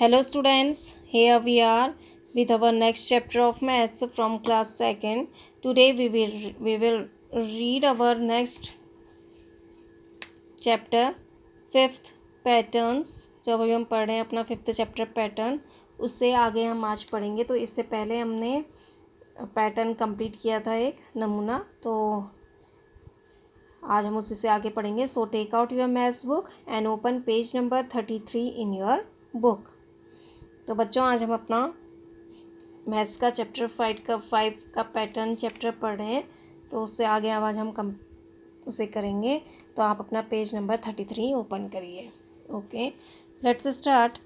Hello students, here we are with our next chapter of maths from class 2nd. Today we will read our next chapter 5th patterns. जब अभी हम पढ़ रहे हैं अपना 5th chapter pattern, उससे आगे हम आज पढ़ेंगे. तो इससे पहले हमने पैटर्न कंप्लीट किया था एक नमूना, तो आज हम उसी से आगे पढ़ेंगे. So take out your maths book and open page number 33 in your book. तो बच्चों आज हम अपना मैथ्स का चैप्टर 5 का पैटर्न चैप्टर पढ़ रहे हैं, तो उससे आगे आज हम उसे करेंगे. तो आप अपना पेज नंबर 33 ओपन करिए. Okay, let's start.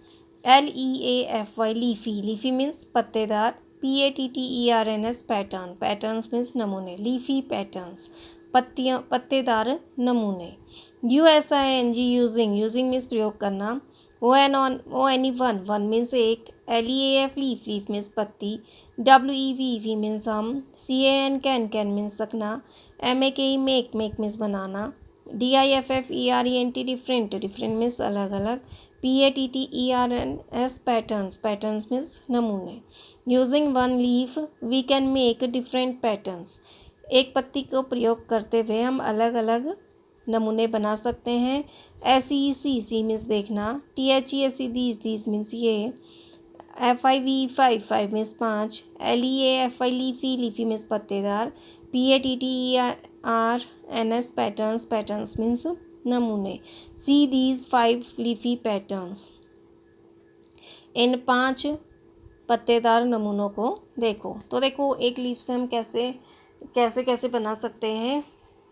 LEAFY leafy. Leafy means पत्तेदार. PATTERNS pattern. पैटर्न्स मीन्स नमूने. लीफी पैटर्न्स पत्तेदार नमूने. USING using. यूजिंग मीन्स प्रयोग करना. ONE वन मीन्स एक. LEAF leaf. लीफ मीन्स पत्ती. WEV मीन्स हम. CAN मीन्स सकना. MAKE make. मेक मीन्स बनाना. DIFFERENT different. डिफरेंट मीन्स अलग अलग. PATTERNS patterns. पैटर्न्स मीन्स नमूने. Using one leaf we can make different patterns. एक पत्ती को प्रयोग करते हुए हम अलग अलग नमूने बना सकते हैं. SEC मीन्स देखना. THESE दीज मीन्स ये. FIV five means 5. LEAFY leafy. Leafy means पत्तेदार. PATTERNS patterns. पैटर्न्स मीन्स नमूने. See these 5 leafy patterns. इन 5 पत्तेदार नमूनों को देखो. तो देखो एक लीफ से हम कैसे बना सकते हैं.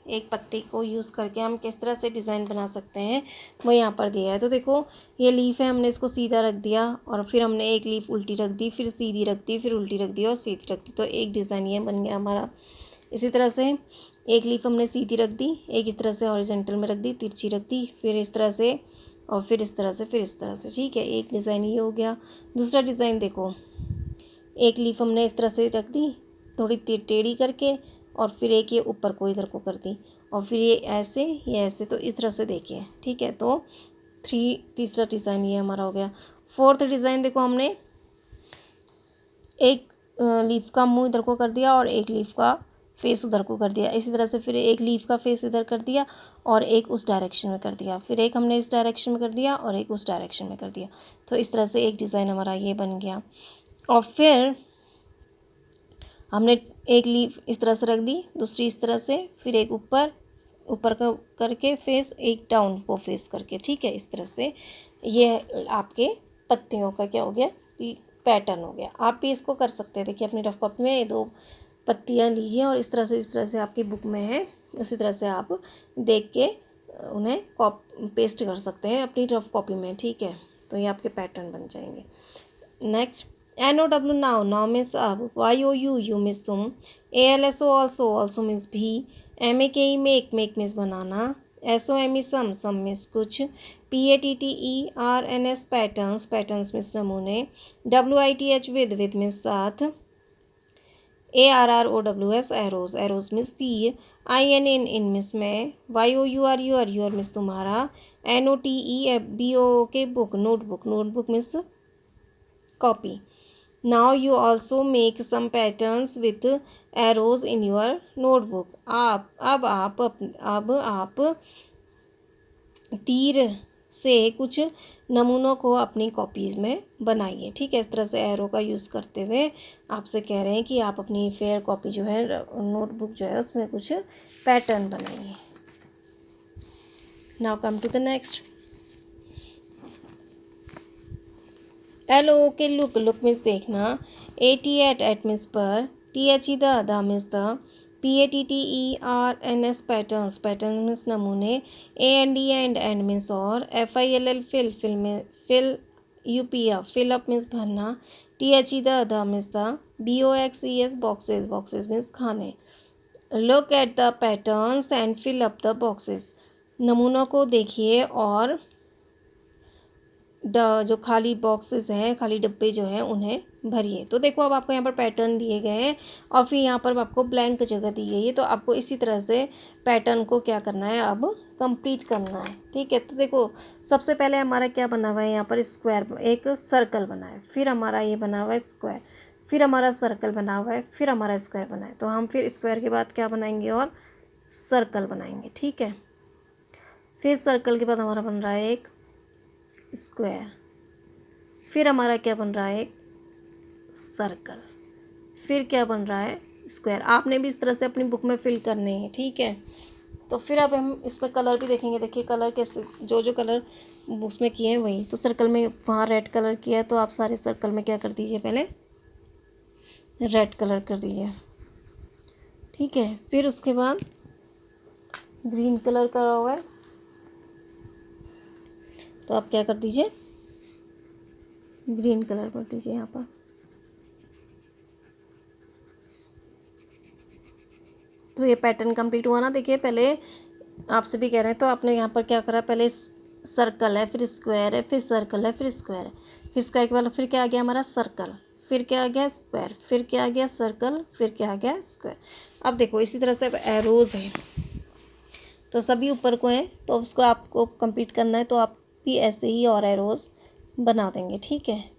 एक पत्ती को यूज़ करके हम किस तरह से डिज़ाइन बना सकते हैं वो यहाँ पर दिया है. तो देखो ये लीफ है, हमने इसको सीधा रख दिया और फिर हमने एक लीफ उल्टी रख दी, फिर सीधी रख दी, फिर उल्टी रख दी और सीधी रख दी. तो एक डिज़ाइन ये बन गया हमारा. इसी तरह से एक लीफ हमने सीधी रख दी, एक इस तरह से हॉरिजॉन्टल में रख दी, तिरछी रख दी, फिर इस तरह से और फिर इस तरह से, फिर इस तरह से. ठीक है, एक डिज़ाइन ये हो गया. दूसरा डिज़ाइन देखो, एक लीफ हमने इस तरह से रख दी थोड़ी टेढ़ी करके और फिर एक ये ऊपर को इधर को कर दी और फिर ये ऐसे. तो इस तरह से देखिए. ठीक है, तो तीसरा डिज़ाइन ये हमारा हो गया. फोर्थ डिज़ाइन देखो, हमने एक लीफ का मुंह इधर को कर दिया और एक लीफ का फेस उधर को कर दिया. इसी तरह से फिर एक लीफ का फेस इधर कर दिया और एक उस डायरेक्शन में कर दिया. फिर एक हमने इस डायरेक्शन में कर दिया और एक उस डायरेक्शन में कर दिया. तो इस तरह से एक डिज़ाइन हमारा ये बन गया. और फिर हमने एक लीफ इस तरह से रख दी, दूसरी इस तरह से, फिर एक ऊपर का करके फेस, एक डाउन को फेस करके. ठीक है, इस तरह से ये आपके पत्तियों का क्या हो गया, पैटर्न हो गया. आप भी इसको कर सकते हैं. देखिए अपनी रफ कॉपी में ये 2 पत्तियाँ लीजिए और इस तरह से आपकी बुक में है, उसी तरह से आप देख के उन्हें पेस्ट कर सकते हैं अपनी रफ कॉपी में. ठीक है, तो ये आपके पैटर्न बन जाएंगे. नेक्स्ट, NOW नाउ मीन्स अब. YOU मीन्स तुम. ALSO ऑल्सो मीन्स भी. MAKE मेक मीन्स बनाना. SOME सम मीन्स कुछ. PATTERNS पैटर्न्स मीन्स नमूने. WITH विद मीन्स साथ. ARROWS एरोज मीन्स तीर. IN मीन्स मैं. YOUR मीन्स तुम्हारा. NOTEBOOK notebook means copy. Now you also make some patterns with arrows in your notebook. अब आप तीर से कुछ नमूनों को अपनी कॉपीज़ में बनाइए. ठीक है, इस तरह से एरो का यूज़ करते हुए आपसे कह रहे हैं कि आप अपनी फेयर कॉपी जो है, नोटबुक जो है, उसमें कुछ पैटर्न बनाइए. Now come to the next. LOOK look means देखना. AT एट मीन्स पर. THE the means the. PATTERNS pattern means नमूने. AND एंड मीन्स और. FILL fill fill up means भरना. THE the means the. BOXES boxes means खाने. Look at the patterns and fill up the boxes. नमूनों को देखिए और जो खाली बॉक्सेस हैं, खाली डब्बे जो हैं, उन्हें भरिए. तो देखो अब आपको यहाँ पर पैटर्न दिए गए हैं और फिर यहाँ पर आपको ब्लैंक जगह दी गई है. तो आपको इसी तरह से पैटर्न को क्या करना है, अब कंप्लीट करना है। ठीक है, तो देखो सबसे पहले हमारा क्या बना हुआ है, यहाँ पर स्क्वायर, एक सर्कल बना है, फिर हमारा ये बना हुआ है स्क्वायर, फिर हमारा सर्कल बना हुआ है, फिर हमारा स्क्वायर बना है। तो हम फिर स्क्वायर के बाद क्या बनाएंगे, और सर्कल बनाएंगे। ठीक है, फिर सर्कल के बाद हमारा बन रहा है एक स्क्वायर, फिर हमारा क्या बन रहा है, एक सर्कल, फिर क्या बन रहा है, स्क्वायर। आपने भी इस तरह से अपनी बुक में फिल करने हैं। ठीक है, तो फिर अब हम इसमें कलर भी देखेंगे। देखिए कलर कैसे, जो जो कलर उसमें किए हैं वही। तो सर्कल में वहाँ रेड कलर किया है, तो आप सारे सर्कल में क्या कर दीजिए, पहले रेड कलर कर दीजिए। ठीक है, फिर उसके बाद ग्रीन कलर करा हुआ है, तो आप क्या कर दीजिए, ग्रीन कलर कर दीजिए यहाँ पर। तो ये पैटर्न कंप्लीट हुआ ना। देखिए पहले आपसे भी कह रहे हैं, तो आपने यहाँ पर क्या करा, पहले सर्कल है, फिर स्क्वायर है, फिर सर्कल है, फिर स्क्वायर है, फिर स्क्वायर के बाद फिर क्या आ गया हमारा, सर्कल, फिर क्या आ गया, स्क्वायर, फिर क्या आ गया, सर्कल, फिर क्या आ गया, स्क्वायर। अब देखो इसी तरह से एरोज़ हैं, तो सभी ऊपर को हैं, तो उसको आपको कंप्लीट करना है, तो आप भी ऐसे ही और एरोज़ बना देंगे। ठीक है,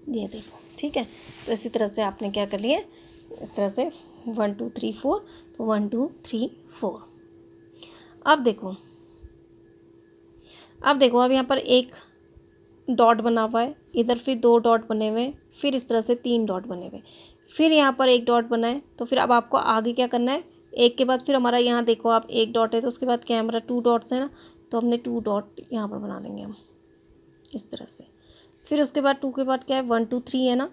ये देखो। ठीक है, तो इसी तरह से आपने क्या कर लिया, इस तरह से 1 2 3 4, तो 1 2 3 4। अब देखो, अब यहाँ पर एक डॉट बना हुआ है, इधर फिर 2 डॉट बने हुए हैं, फिर इस तरह से 3 डॉट बने हुए, फिर यहाँ पर एक डॉट बना है। तो फिर अब आपको आगे क्या करना है, एक के बाद फिर हमारा यहाँ देखो आप एक डॉट है, तो उसके बाद क्या है हमारा 2 डॉट्स है ना, तो हमने 2 डॉट यहाँ पर बना देंगे हम इस तरह से। फिर उसके बाद 2 के बाद क्या है, 1 2 3 है ना,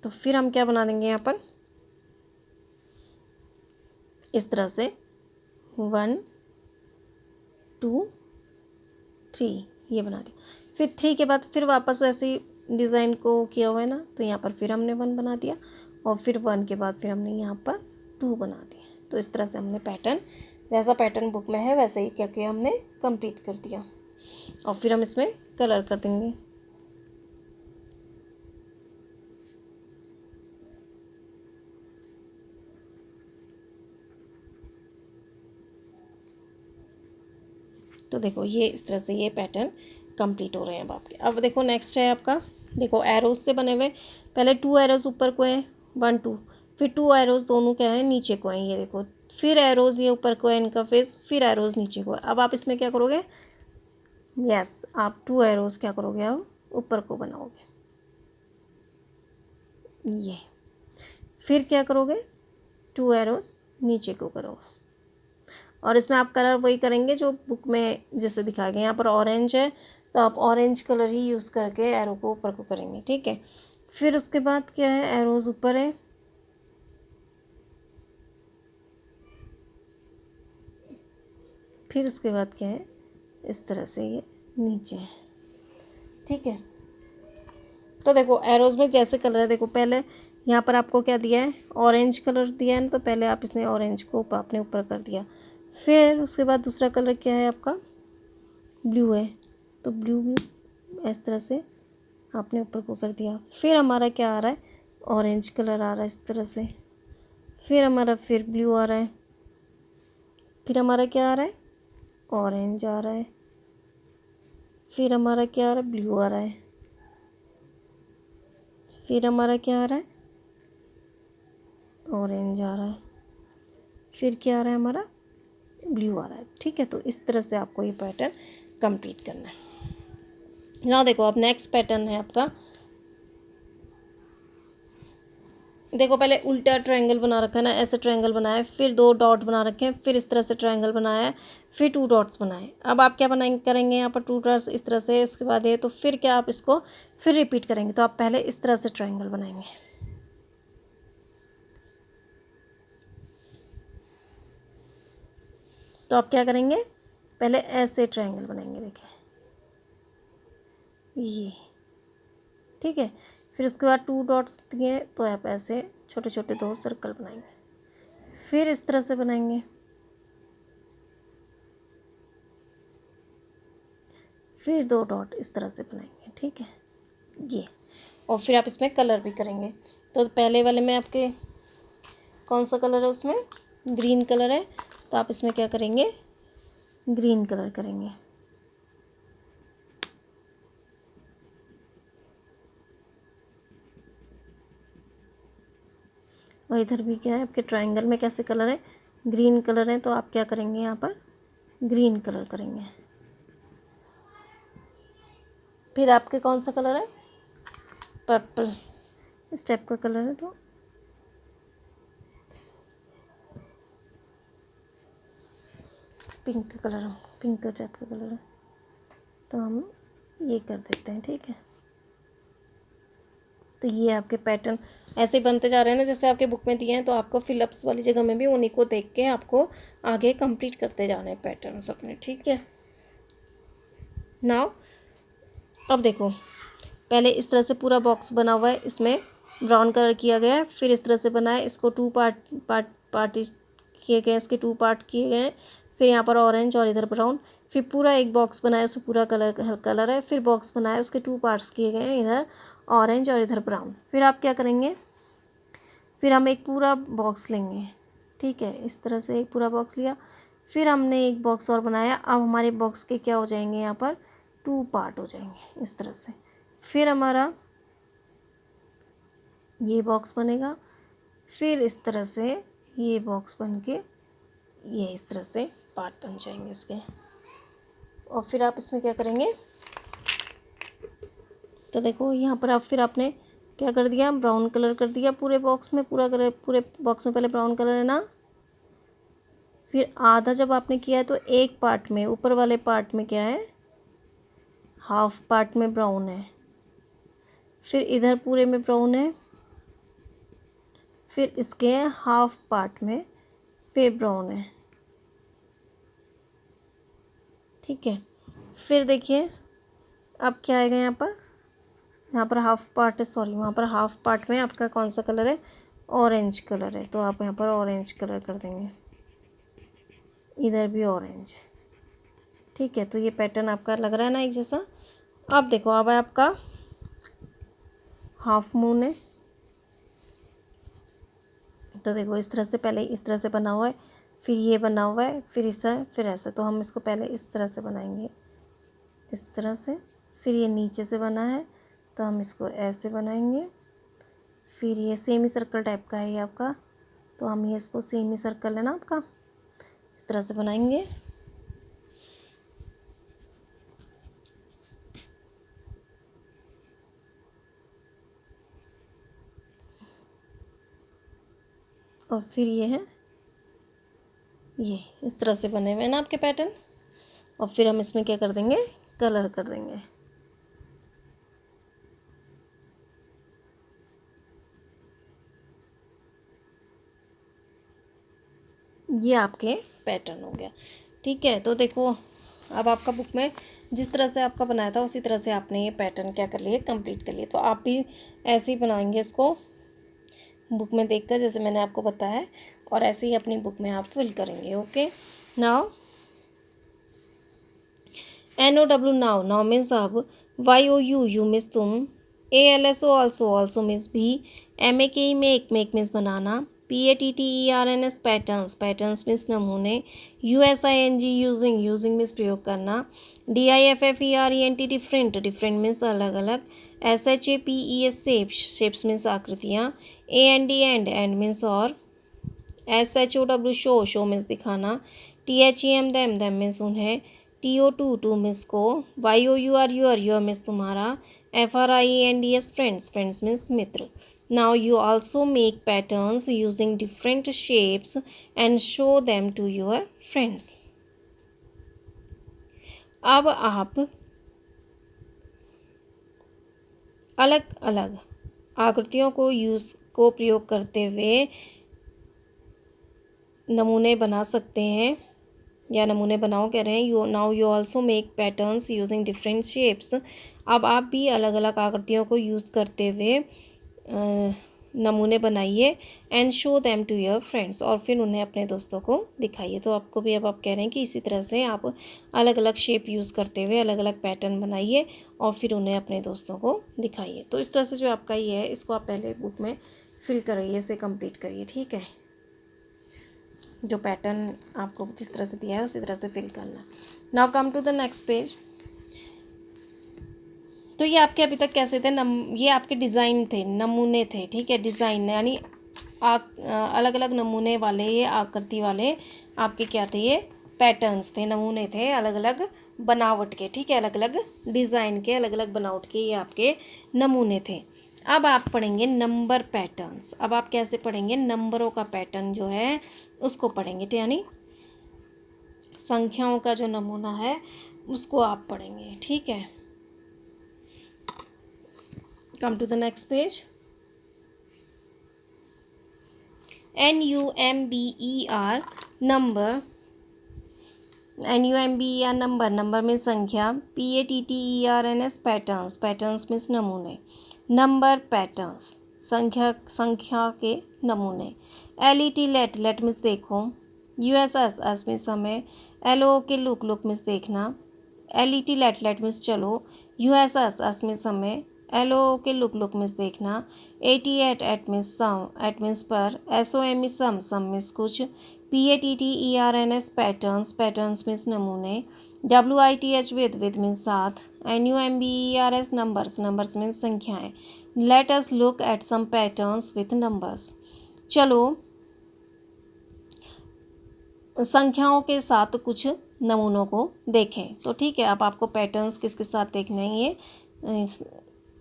तो फिर हम क्या बना देंगे यहाँ पर इस तरह से 1 2 3, ये बना दिया। फिर 3 के बाद फिर वापस वैसे डिज़ाइन को किया हुआ है ना, तो यहाँ पर फिर हमने 1 बना दिया, और फिर 1 के बाद फिर हमने यहाँ पर 2 बना दिया। तो इस तरह से हमने पैटर्न, जैसा पैटर्न बुक में है वैसे ही क्या किया हमने, कंप्लीट कर दिया। और फिर हम इसमें कलर कर देंगे। तो देखो ये इस तरह से ये पैटर्न कंप्लीट हो रहे हैं अब आपके। अब देखो नेक्स्ट है आपका, देखो एरोज से बने हुए, पहले 2 एरोज ऊपर को हैं, 1 2, फिर 2 एरोज दोनों क्या है, नीचे को हैं, ये देखो। फिर एरोज ये ऊपर को है इनका फेस, फिर एरोज नीचे को है। अब आप इसमें क्या करोगे, यस आप 2 एरोज क्या करोगे, अब ऊपर को बनाओगे ये, फिर क्या करोगे, 2 एरोज नीचे को करोगे। और इसमें आप कलर वही करेंगे जो बुक में जैसे दिखाया गया। यहाँ पर ऑरेंज है, तो आप ऑरेंज कलर ही यूज़ करके एरो को ऊपर को करेंगे। ठीक है, फिर उसके बाद क्या है, एरोज ऊपर है, फिर उसके बाद क्या है, इस तरह से ये नीचे है। ठीक है, तो देखो एरोज में जैसे कलर है, देखो पहले यहाँ पर आपको क्या दिया है, ऑरेंज कलर दिया है ना, तो पहले आप इसने ऑरेंज को आपने ऊपर कर दिया। फिर उसके बाद दूसरा कलर क्या है आपका, ब्लू है, तो ब्लू भी इस तरह से आपने ऊपर को कर दिया। फिर हमारा क्या आ रहा है, ऑरेंज कलर आ रहा है इस तरह से, फिर हमारा फिर ब्लू आ रहा है, फिर हमारा क्या आ रहा है, ऑरेंज आ रहा है, फिर हमारा क्या आ रहा है, ब्लू आ रहा है, फिर हमारा क्या आ रहा है, ऑरेंज आ रहा है, फिर क्या आ रहा है हमारा, ब्लू आ रहा है। ठीक है, तो इस तरह से आपको ये पैटर्न कंप्लीट करना है। ना देखो अब नेक्स्ट पैटर्न है आपका, देखो पहले उल्टा ट्रायंगल बना रखा है ना, ऐसे ट्रायंगल बनाया है, फिर 2 डॉट बना रखे हैं, फिर इस तरह से ट्रायंगल बनाया है, फिर 2 डॉट्स बनाए। अब आप क्या बनाएंगे, करेंगे यहाँ पर 2 डॉट्स इस तरह से, उसके बाद ये, तो फिर क्या आप इसको फिर रिपीट करेंगे। तो आप पहले इस तरह से ट्रायंगल बनाएंगे, तो आप क्या करेंगे, पहले ऐसे ट्रायंगल बनाएंगे, देखिए ये। ठीक है, फिर उसके बाद 2 डॉट्स दिए, तो आप ऐसे छोटे छोटे 2 सर्कल बनाएंगे, फिर इस तरह से बनाएंगे, फिर 2 डॉट इस तरह से बनाएंगे, ठीक है ये। और फिर आप इसमें कलर भी करेंगे। तो पहले वाले में आपके कौन सा कलर है, उसमें ग्रीन कलर है, तो आप इसमें क्या करेंगे, ग्रीन कलर करेंगे। और इधर भी क्या है, आपके ट्रायंगल में कैसे कलर है, ग्रीन कलर है, तो आप क्या करेंगे, यहाँ पर ग्रीन कलर करेंगे। फिर आपके कौन सा कलर है, पर्पल, इस टाइप का कलर है, तो पिंक कलर, पिंक टाइप का कलर है, तो हम ये कर देते हैं, ठीक है। तो ये आपके पैटर्न ऐसे बनते जा रहे हैं ना, जैसे आपके बुक में दिए हैं। तो आपको फिलअप्स वाली जगह में भी उन्हीं को देख के आपको आगे कंप्लीट करते जाने हैं पैटर्न्स अपने, ठीक है। नाउ अब देखो, पहले इस तरह से पूरा बॉक्स बना हुआ है, इसमें ब्राउन कलर किया गया है, फिर इस तरह से बना है, इसको 2 पार्ट किए गए, इसके 2 पार्ट किए गए हैं, फिर यहाँ पर ऑरेंज और इधर ब्राउन, फिर पूरा एक बॉक्स बनाया, उसमें पूरा कलर है, फिर बॉक्स बनाया, उसके 2 पार्ट्स किए गए हैं, इधर ऑरेंज और इधर ब्राउन। फिर आप क्या करेंगे, फिर हम एक पूरा बॉक्स लेंगे, ठीक है, इस तरह से एक पूरा बॉक्स लिया, फिर हमने एक बॉक्स और बनाया। अब हमारे बॉक्स के क्या हो जाएंगे, यहाँ पर 2 पार्ट हो जाएंगे इस तरह से। फिर हमारा ये बॉक्स बनेगा, फिर इस तरह से ये बॉक्स बन के ये इस तरह से पार्ट बन जाएंगे इसके। और फिर आप इसमें क्या करेंगे, तो देखो यहाँ पर आप फिर आपने क्या कर दिया, ब्राउन कलर कर दिया पूरे बॉक्स में, पूरा कलर पूरे बॉक्स में पहले ब्राउन कलर है ना। फिर आधा जब आपने किया है तो एक पार्ट में, ऊपर वाले पार्ट में क्या है, हाफ पार्ट में ब्राउन है, फिर इधर पूरे में ब्राउन है, फिर इसके हाफ पार्ट में फिर ब्राउन है, ठीक है। फिर देखिए अब क्या आएगा, यहाँ पर हाफ पार्ट है, सॉरी वहाँ पर हाफ पार्ट में आपका कौन सा कलर है, ऑरेंज कलर है, तो आप यहाँ पर ऑरेंज कलर कर देंगे, इधर भी ऑरेंज, ठीक है। तो ये पैटर्न आपका लग रहा है ना एक जैसा। अब देखो, अब आपका हाफ मून है, तो देखो इस तरह से, पहले इस तरह से बना हुआ है, फिर ये बना हुआ है, फिर ऐसा, फिर ऐसा। तो हम इसको पहले इस तरह से बनाएंगे, इस तरह से, फिर ये नीचे से बना है तो हम इसको ऐसे बनाएंगे, फिर ये सेमी सर्कल टाइप का है ये आपका, तो हम ये इसको सेमी सर्कल है ना आपका, इस तरह से बनाएंगे। और फिर ये है, ये इस तरह से बने हुए हैं ना आपके पैटर्न। और फिर हम इसमें क्या कर देंगे, कलर कर देंगे। ये आपके पैटर्न हो गया, ठीक है। तो देखो अब आपका बुक में जिस तरह से आपका बनाया था उसी तरह से आपने ये पैटर्न क्या कर लिए, कंप्लीट कर लिए। तो आप भी ऐसे ही बनाएंगे इसको बुक में देखकर, जैसे मैंने आपको बताया है, और ऐसे ही अपनी बुक में आप फिल करेंगे। Okay, now NOW, now means अब, YOU मीन्स तुम, ALSO ऑल्सो मीन्स भी, MAKE मेक मीन्स बनाना, PATTERNS पैटर्न्स मीन्स नमूने, USING यूजिंग मीन्स प्रयोग करना, DIFFERENT डिफरेंट मीन्स अलग अलग, SHAPES शेप्स मीन्स आकृतियाँ, AND एंड मीन्स और, SHOW शो मीन्स दिखाना, THEM them मीन्स उन्हें, TO2 मीन्स को, YOUR मीन्स तुम्हारा, FRIENDS friends means Mitra. Now you also make patterns using different shapes and show them to your friends. अब आप अलग अलग आकृतियों को प्रयोग करते हुए नमूने बना सकते हैं, या नमूने बनाओ कह रहे हैं। Now you also make patterns using different shapes. अब आप भी अलग अलग आकृतियों को यूज़ करते हुए नमूने बनाइए and show them to your friends, और फिर उन्हें अपने दोस्तों को दिखाइए। तो आपको भी अब आप कह रहे हैं कि इसी तरह से आप अलग अलग शेप यूज़ करते हुए अलग अलग पैटर्न बनाइए और फिर उन्हें अपने दोस्तों को दिखाइए। तो इस तरह से जो आपका ये है, इसको आप पहले बुक में फिल करिए, इसे कंप्लीट करिए, ठीक है। जो पैटर्न आपको जिस तरह से दिया है उसी तरह से फिल करना। Now come to the next page. तो ये आपके अभी तक कैसे थे, ये आपके डिज़ाइन थे, नमूने थे, ठीक है। डिज़ाइन यानी अलग अलग नमूने वाले, ये आकृति वाले आपके क्या थे, ये पैटर्न्स थे, नमूने थे अलग अलग बनावट के, ठीक है। अलग अलग डिज़ाइन के, अलग अलग बनावट के ये आपके नमूने थे। अब आप पढ़ेंगे नंबर पैटर्न्स। अब आप कैसे पढ़ेंगे, नंबरों का पैटर्न जो है उसको पढ़ेंगे, तो यानी संख्याओं का जो नमूना है उसको आप पढ़ेंगे, ठीक है। Come to the next page. NUMBER number. NUMBER number means संख्या। PATTERNS patterns means नमूने। नंबर पैटर्न्स संख्या के नमूने। let means देखो। USS means समय। LOOK look means देखना। let means चलो। USS means समय। LOOK look means देखना। at means some, at means पर। SOM means सम means कुछ। PATTERNS patterns means नमूने। WITH with means साथ। NUMBERS numbers means संख्याएं। Let us look at some patterns with numbers। चलो संख्याओं के साथ कुछ नमूनों को देखें। तो ठीक है, अब आपको पैटर्न्स किसके साथ देखने हैं, ये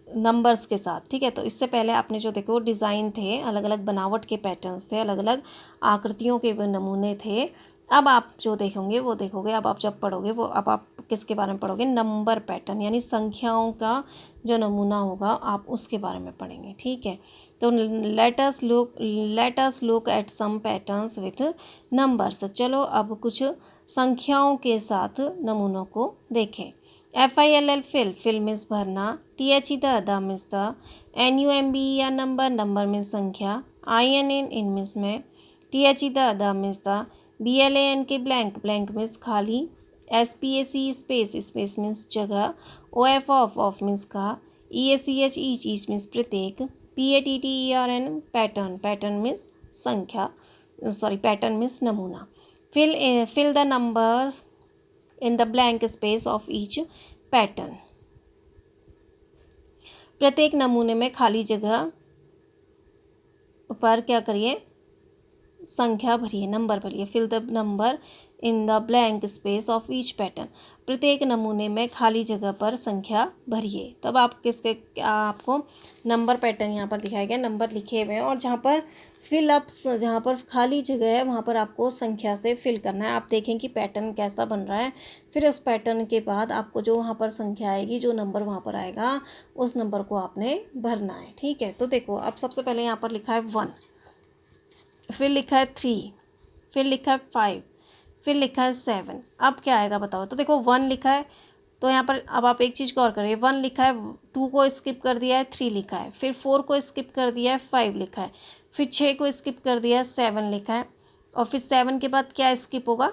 नंबर्स के साथ, ठीक है। तो इससे पहले आपने जो देखो डिज़ाइन थे, अलग अलग बनावट के पैटर्न्स थे, अलग अलग आकृतियों के वो नमूने थे। अब आप जो देखोगे वो देखोगे, अब आप जब पढ़ोगे वो, अब आप किसके बारे में पढ़ोगे, नंबर पैटर्न यानी संख्याओं का जो नमूना होगा आप उसके बारे में पढ़ेंगे, ठीक है। तो let us look at some patterns with numbers. चलो अब कुछ संख्याओं के साथ नमूनों को देखें। FILL फिल मीन्स भरना। THE the means the. NUMBER number means संख्या। IN मीन्स में। THE the means the. BLANK blank means खाली। SPAC स्पेस मीन्स जगह। OF ऑफ मीन्स का। EACH ईच मीन्स प्रत्येक। PATTERN पैटर्न मीन्स संख्या, pattern means नमूना। Fill the numbers in the blank space of each pattern। प्रत्येक नमूने में खाली जगह पर क्या करिए, संख्या भरिए, नंबर भरिए। Fill the number in the blank space of each pattern. प्रत्येक नमूने में खाली जगह पर संख्या भरिए। तब आप आपको नंबर पैटर्न यहाँ पर दिखाया गया, नंबर लिखे हुए हैं, और जहाँ पर फिलअप्स, जहाँ पर खाली जगह है वहाँ पर आपको संख्या से फिल करना है। आप देखें कि पैटर्न कैसा बन रहा है, फिर उस पैटर्न के बाद आपको जो वहाँ पर संख्या आएगी, जो नंबर वहाँ पर आएगा, उस नंबर को आपने भरना है, ठीक है। तो देखो, अब सबसे पहले यहाँ पर लिखा है 1, फिर लिखा है 3, फिर लिखा है 5, फिर लिखा है 7। अब क्या आएगा बताओ। तो देखो 1 लिखा है, तो यहाँ पर अब आप एक चीज़ गौर करिए, 1 लिखा है, 2 को स्किप कर दिया है, 3 लिखा है, फिर 4 को स्किप कर दिया है, 5 लिखा है, फिर 6 को स्किप कर दिया है, 7 लिखा है, और फिर 7 के बाद क्या स्किप होगा,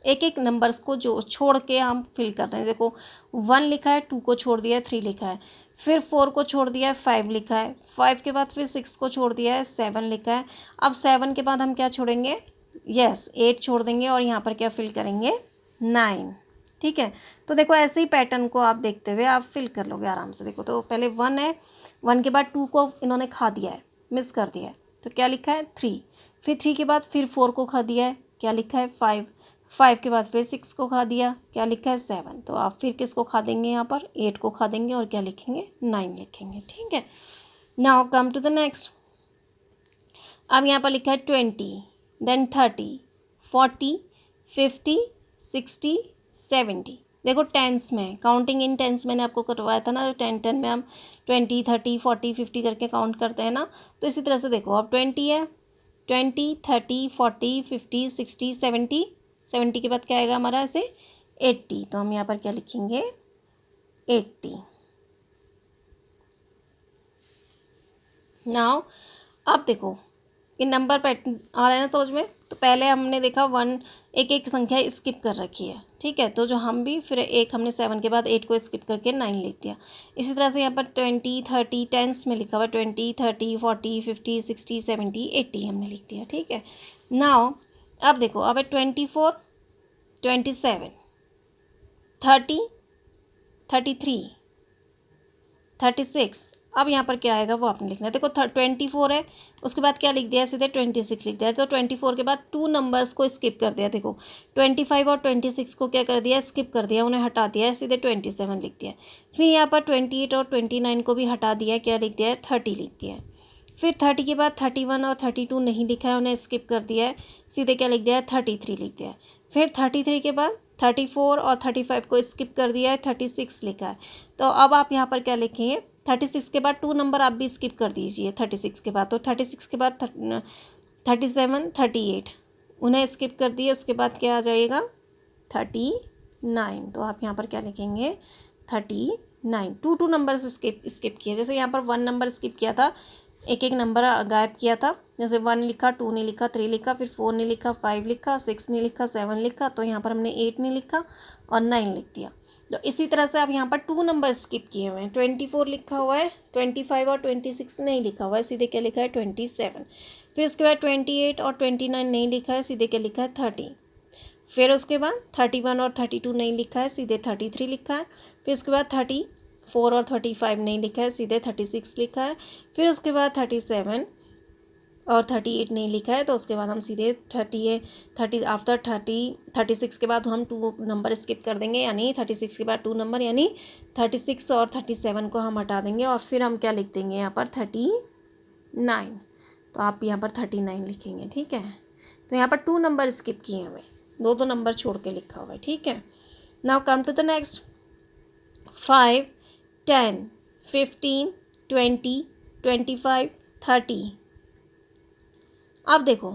एक एक नंबर्स को जो छोड़ के हम फिल कर रहे हैं। देखो 1 लिखा है, 2 को छोड़ दिया है, 3 लिखा है, फिर 4 को छोड़ दिया है, 5 लिखा है, 5 के बाद फिर 6 को छोड़ दिया है, 7 लिखा है। अब 7 के बाद हम क्या छोड़ेंगे, 8 छोड़ देंगे, और यहाँ पर क्या फिल करेंगे, 9, ठीक है। तो देखो ऐसे ही पैटर्न को आप देखते हुए आप फिल कर लोगे आराम से। देखो तो पहले 1 है, 1 के बाद 2 को इन्होंने खा दिया है, मिस कर दिया है, तो क्या लिखा है 3, फिर 3 के बाद फिर 4 को खा दिया है, क्या लिखा है 5, 5 के बाद फिर 6 को खा दिया, क्या लिखा है 7। तो आप फिर किसको खा देंगे, यहाँ पर 8 को खा देंगे, और क्या लिखेंगे, 9 लिखेंगे, ठीक है। Now come to the next. अब यहाँ पर लिखा है 20, देन 30, 40, 50, 60, 70। देखो टेंस में, काउंटिंग इन टेंस मैंने आपको करवाया था ना, जो 10 में हम 20, 30, 40, 50 करके काउंट करते हैं ना। तो इसी तरह से देखो, अब 20 है, 20, 30, 40, 50, 60, 70, 70 के बाद क्या आएगा हमारा ऐसे 80। तो हम यहाँ पर क्या लिखेंगे, 80। नाउ अब देखो ये नंबर पैटर्न आ रहा है ना समझ में। तो पहले हमने देखा 1 एक एक संख्या स्किप कर रखी है, ठीक है। तो जो हम भी फिर एक हमने 7 के बाद 8 को स्किप करके 9 लिख दिया। इसी तरह से यहाँ पर 20 30 टेंस में लिखा हुआ 20 30 40 50 60 70 80 हमने लिख दिया, ठीक है। नाउ अब देखो अब है 24 27 30 33 36। अब यहाँ पर क्या आएगा वो आपने लिखना है। देखो 24 है, उसके बाद क्या लिख दिया, सीधे 26 लिख दिया। तो 24 के बाद 2 नंबर्स को स्किप कर दिया। देखो 25 और 26 को क्या कर दिया, स्किप कर दिया, उन्हें हटा दिया, सीधे 27 लिख दिया। फिर यहाँ पर 28 और 29 को भी हटा दिया, क्या लिख दिया है, 30 लिख दिया है। फिर 30 के बाद 31 और 32 नहीं लिखा है, उन्हें स्किप कर दिया है, सीधे क्या लिख दिया है, 33 लिख दिया है। फिर 33 के बाद 34 और 35 को स्किप कर दिया है, 36 लिखा है। तो अब आप यहाँ पर क्या लिखेंगे, 36 के बाद 2 नंबर आप भी स्किप कर दीजिए 36 के बाद। तो 36 के बाद 37 38 उन्हें स्किप कर दिए, उसके बाद क्या आ जाएगा 39। तो आप यहाँ पर क्या लिखेंगे 39। 2 नंबर स्किप किए, जैसे यहाँ पर 1 नंबर स्किप किया था, एक एक नंबर गायब किया था। जैसे 1 लिखा, 2 नहीं लिखा, 3 लिखा, फिर 4 नहीं लिखा, 5 लिखा, 6 नहीं लिखा, 7 लिखा। तो यहाँ पर हमने 8 नहीं लिखा और 9 लिख दिया। तो इसी तरह से आप यहाँ पर 2 नंबर स्किप किए हुए हैं। 24 लिखा हुआ है, 25 और 26 नहीं लिखा हुआ है, सीधे क्या लिखा है 27। फिर उसके बाद 28 और 29 नहीं लिखा है, सीधे क्या लिखा है 30। फिर उसके बाद 31 और 32 नहीं लिखा है, सीधे 33 लिखा है। फिर उसके बाद 34 और 35 नहीं लिखा है, सीधे 36 लिखा है। फिर उसके बाद 37 और 38 नहीं लिखा है, तो उसके बाद हम सीधे 30 आफ्टर 36 के बाद हम 2 नंबर स्किप कर देंगे, यानी 36 के बाद 2 नंबर, यानी 36 और 37 को हम हटा देंगे और फिर हम क्या लिख देंगे यहाँ पर 39। तो आप यहाँ पर 39 लिखेंगे, ठीक है। तो यहाँ पर 2 नंबर स्किप किए हुए, 2 नंबर छोड़ के लिखा हुआ है, ठीक है। Now come to the next. 5 10 15 20 25 30। अब देखो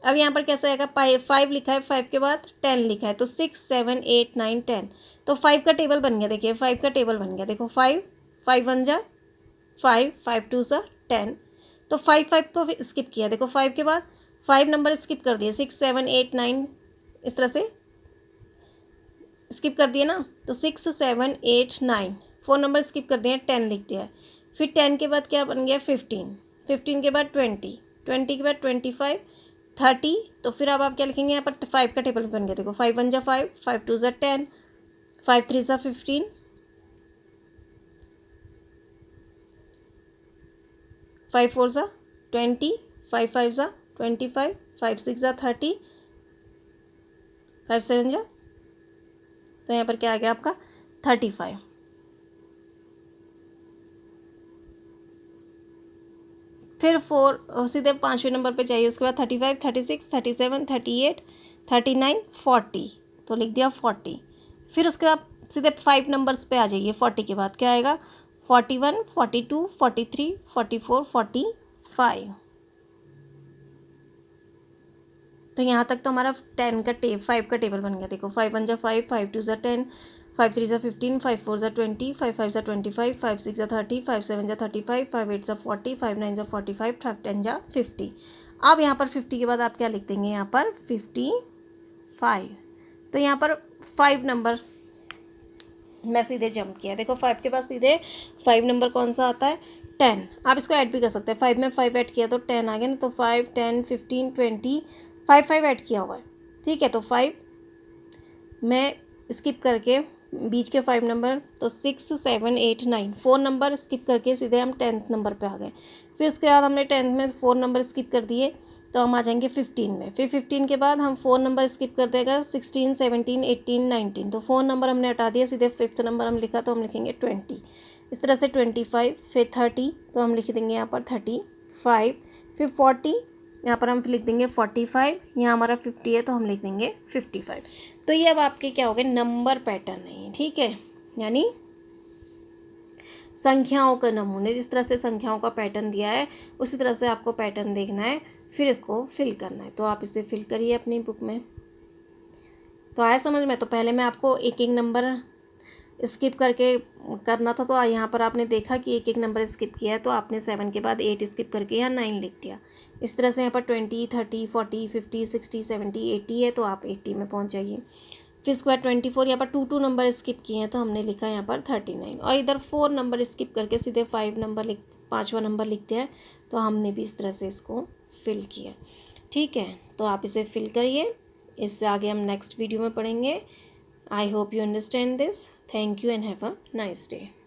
अब यहाँ पर कैसा आएगा, 5 लिखा है, 5 के बाद 10 लिखा है, तो 6 7 8 9 10। तो 5 का टेबल बन गया, देखिए 5 का टेबल बन गया। देखो 5 5 1 जा 5 5 2 जा 10। तो 5 को स्किप किया, देखो 5 के बाद 5 नंबर स्किप कर दिए, 6 7 8 9 इस तरह से स्किप कर दिए ना। तो 6 7 8 9 4 नंबर स्किप कर दिए, 10 लिख दिया। फिर 10 के बाद क्या बन गया 15, 15 के बाद 20, 20 के बाद 25 30। तो फिर अब आप क्या लिखेंगे, यहाँ पर 5 का टेबल बन गया। देखो 5 1 जा 5 5 2 जा 10 5 3 जा 15 5 4 जा 20 5 5 जा 25 5 6 जा 30 5 7 जा, तो यहाँ पर क्या आ गया आपका 35। फिर 4 सीधे 5वें नंबर पे चाहिए, उसके बाद 35 36 37 38 39 40, तो लिख दिया 40। फिर उसके बाद सीधे 5 नंबर्स पे आ जाइए, 40 के बाद क्या आएगा 41 42 43 44 45। तो यहाँ तक तो हमारा 5 का टेबल बन गया। देखो 5 1 जा 5 5 2 जा 10 5 3 जा 15 5 4 जा 20 5 5 जा 25 5 6 जा 30 5 7 जा 35 5 8 जा 40 5 9 जा 45 5 10 जा 50। अब यहाँ पर 50 के बाद आप क्या लिख देंगे, यहाँ पर 55। तो यहाँ पर 5 नंबर मैं सीधे जंप किया। देखो 5 के बाद सीधे 5 नंबर कौन सा आता है 10। आप इसको ऐड भी कर सकते हैं, 5 में 5 ऐड किया तो 10 आ गया ना। तो 5 10 15 20 5 5 ऐड किया हुआ है, ठीक है। तो 5 मैं स्किप करके बीच के 5 नंबर, तो 6 7 8 9 4 नंबर स्किप करके सीधे हम 10th नंबर पे आ गए। फिर उसके बाद हमने 10th में 4 नंबर स्किप कर दिए, तो हम आ जाएंगे 15 में। फिर 15 के बाद हम 4 नंबर स्किप कर देगा 16 17 18 19। तो 4 नंबर हमने हटा दिया, सीधे 5th नंबर हम लिखा, तो हम लिखेंगे 20। इस तरह से 25 फिर 30, तो हम लिख देंगे यहाँ पर 35। फिर 40 यहाँ पर हम लिख देंगे 45। यहाँ हमारा 50 है तो हम लिख देंगे 55। तो ये अब आपके क्या हो गए नंबर पैटर्न है, ठीक है, यानी संख्याओं का नमूने। जिस तरह से संख्याओं का पैटर्न दिया है उसी तरह से आपको पैटर्न देखना है, फिर इसको फिल करना है। तो आप इसे फिल करिए अपनी बुक में। तो आया समझ में। तो पहले मैं आपको एक एक नंबर स्किप करके करना था, तो यहाँ पर आपने देखा कि एक एक नंबर स्किप किया है, तो आपने 7 के बाद 8 स्किप करके यहाँ 9 लिख दिया। इस तरह से यहाँ पर 20, 30, 40, 50, 60, 70, 80 है, तो आप 80 में पहुँच जाइए। फिर उसके बाद 24, यहाँ पर 2 नंबर स्किप किए हैं, तो हमने लिखा यहाँ पर 39। और इधर 4 नंबर स्किप करके सीधे 5वां नंबर लिखते हैं, तो हमने भी इस तरह से इसको फिल किया। ठीक है, तो आप इसे फिल करिए। इससे आगे हम नेक्स्ट वीडियो में पढ़ेंगे। I hope you understand this. Thank you and have a nice day.